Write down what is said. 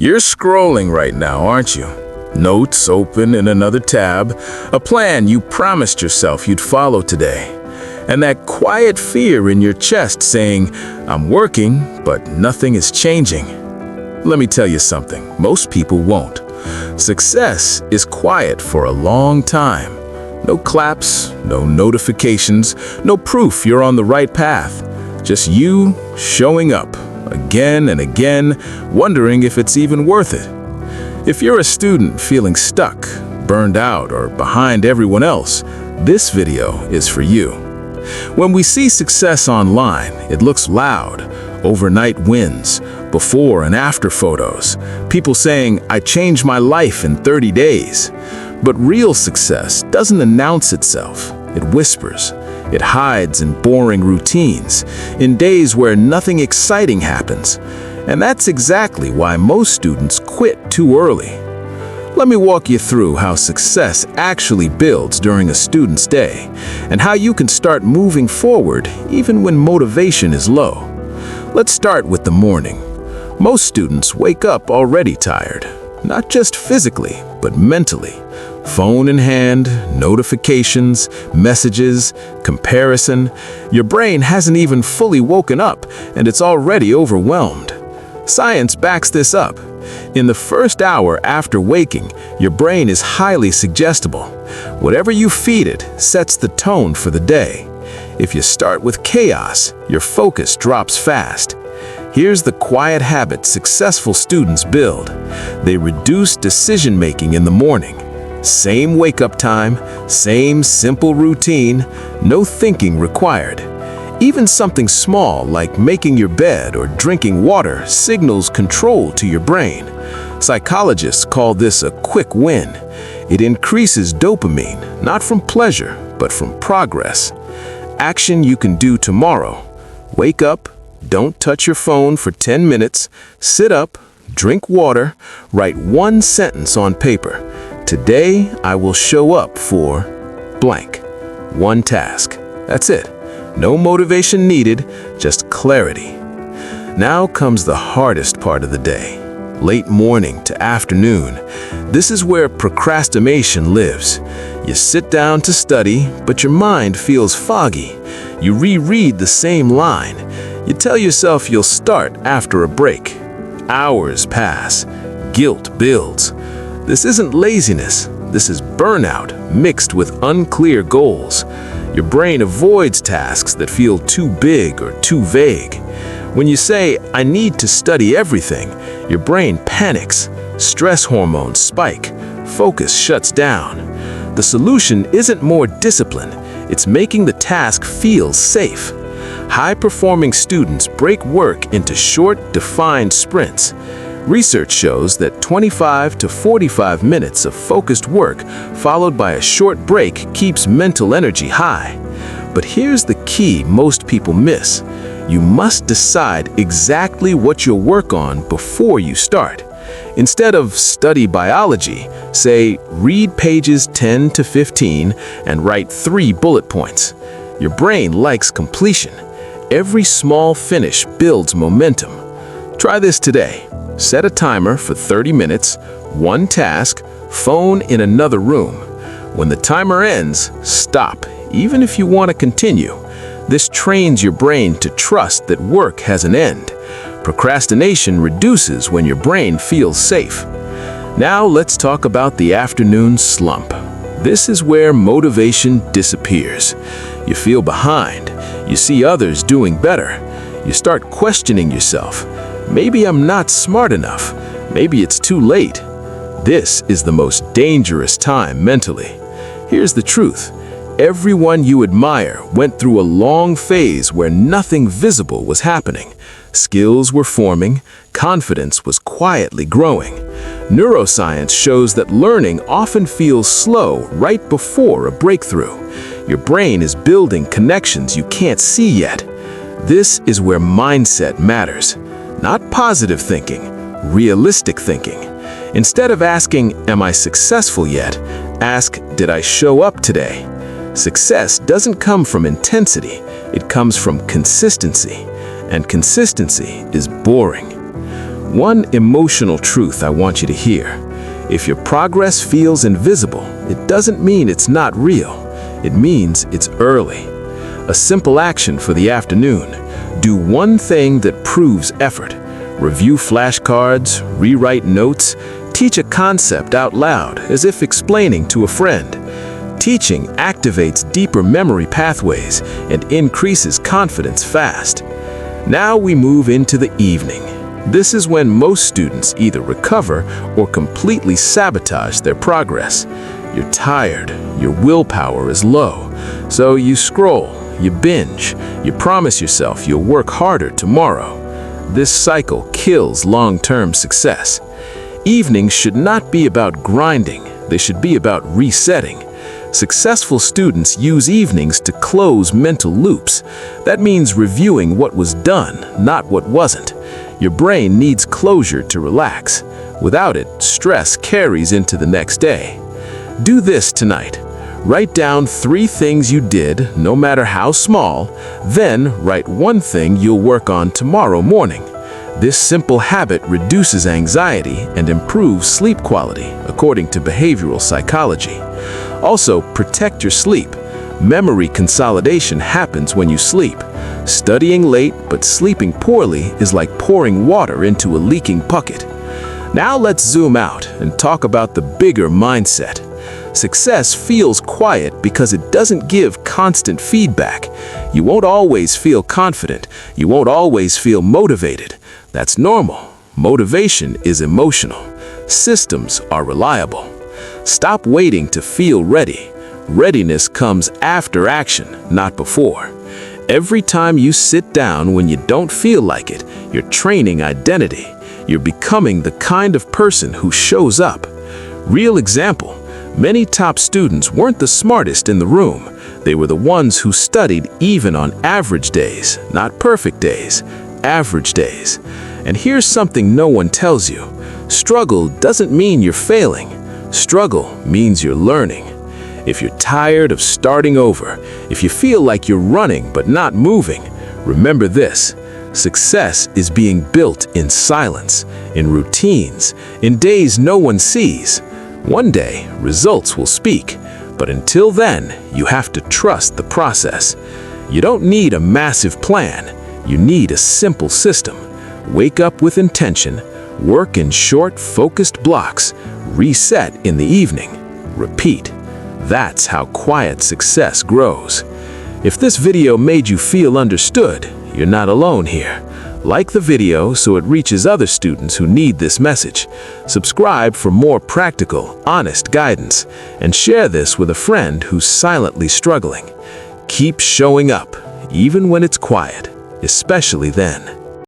You're scrolling right now, aren't you? Notes open in another tab, a plan you promised yourself you'd follow today. And that quiet fear in your chest saying, I'm working, but nothing is changing. Let me tell you something, most people won't. Success is quiet for a long time. No claps, no notifications, no proof you're on the right path. Just you showing up again and again, wondering if it's even worth it. If you're a student feeling stuck, burned out, or behind everyone else, this video is for you. When we see success online, it looks loud. Overnight wins, before and after photos, people saying, I changed my life in 30 days. But real success doesn't announce itself. It whispers. It hides in boring routines, in days where nothing exciting happens. And that's exactly why most students quit too early. Let me walk you through how success actually builds during a student's day, and how you can start moving forward even when motivation is low. Let's start with the morning. Most students wake up already tired, not just physically, but mentally. Phone in hand, notifications, messages, comparison. Your brain hasn't even fully woken up, and it's already overwhelmed. Science backs this up. In the first hour after waking, your brain is highly suggestible. Whatever you feed it sets the tone for the day. If you start with chaos, your focus drops fast. Here's the quiet habit successful students build. They reduce decision-making in the morning. Same wake-up time, same simple routine, no thinking required. Even something small like making your bed or drinking water signals control to your brain. Psychologists call this a quick win. It increases dopamine, not from pleasure, but from progress. Action you can do tomorrow. Wake up, don't touch your phone for 10 minutes, sit up, drink water, write one sentence on paper. Today, I will show up for blank. One task. That's it. No motivation needed, just clarity. Now comes the hardest part of the day. Late morning to afternoon. This is where procrastination lives. You sit down to study, but your mind feels foggy. You reread the same line. You tell yourself you'll start after a break. Hours pass. Guilt builds. This isn't laziness. This is burnout mixed with unclear goals. Your brain avoids tasks that feel too big or too vague. When you say, I need to study everything, your brain panics. Stress hormones spike. Focus shuts down. The solution isn't more discipline. It's making the task feel safe. High-performing students break work into short, defined sprints. Research shows that 25 to 45 minutes of focused work followed by a short break keeps mental energy high. But here's the key most people miss. You must decide exactly what you'll work on before you start. Instead of study biology, say read pages 10 to 15 and write 3 bullet points. Your brain likes completion. Every small finish builds momentum. Try this today. Set a timer for 30 minutes, one task, phone in another room. When the timer ends, stop, even if you want to continue. This trains your brain to trust that work has an end. Procrastination reduces when your brain feels safe. Now let's talk about the afternoon slump. This is where motivation disappears. You feel behind. You see others doing better. You start questioning yourself. Maybe I'm not smart enough. Maybe it's too late. This is the most dangerous time mentally. Here's the truth. Everyone you admire went through a long phase where nothing visible was happening. Skills were forming, confidence was quietly growing. Neuroscience shows that learning often feels slow right before a breakthrough. Your brain is building connections you can't see yet. This is where mindset matters. Not positive thinking, realistic thinking. Instead of asking, am I successful yet? Ask, did I show up today? Success doesn't come from intensity, it comes from consistency. And consistency is boring. One emotional truth I want you to hear. If your progress feels invisible, it doesn't mean it's not real. It means it's early. A simple action for the afternoon. Do one thing that proves effort. Review flashcards, rewrite notes, teach a concept out loud as if explaining to a friend. Teaching activates deeper memory pathways and increases confidence fast. Now we move into the evening. This is when most students either recover or completely sabotage their progress. You're tired, your willpower is low, so you scroll, you binge, you promise yourself you'll work harder tomorrow. This cycle kills long-term success. Evenings should not be about grinding, they should be about resetting. Successful students use evenings to close mental loops. That means reviewing what was done, not what wasn't. Your brain needs closure to relax. Without it, stress carries into the next day. Do this tonight. Write down 3 things you did, no matter how small, then write 1 thing you'll work on tomorrow morning. This simple habit reduces anxiety and improves sleep quality, according to behavioral psychology. Also, protect your sleep. Memory consolidation happens when you sleep. Studying late but sleeping poorly is like pouring water into a leaking bucket. Now let's zoom out and talk about the bigger mindset. Success feels quiet because it doesn't give constant feedback. You won't always feel confident. You won't always feel motivated. That's normal. Motivation is emotional. Systems are reliable. Stop waiting to feel ready. Readiness comes after action, not before. Every time you sit down when you don't feel like it, you're training identity. You're becoming the kind of person who shows up. Real example, many top students weren't the smartest in the room. They were the ones who studied even on average days, not perfect days, average days. And here's something no one tells you. Struggle doesn't mean you're failing. Struggle means you're learning. If you're tired of starting over, if you feel like you're running but not moving, remember this. Success is being built in silence, in routines, in days no one sees. One day, results will speak, but until then, you have to trust the process. You don't need a massive plan. You need a simple system. Wake up with intention, work in short, focused blocks, reset in the evening, repeat. That's how quiet success grows. If this video made you feel understood, you're not alone here. Like the video so it reaches other students who need this message. Subscribe for more practical, honest guidance, and share this with a friend who's silently struggling. Keep showing up, even when it's quiet, especially then.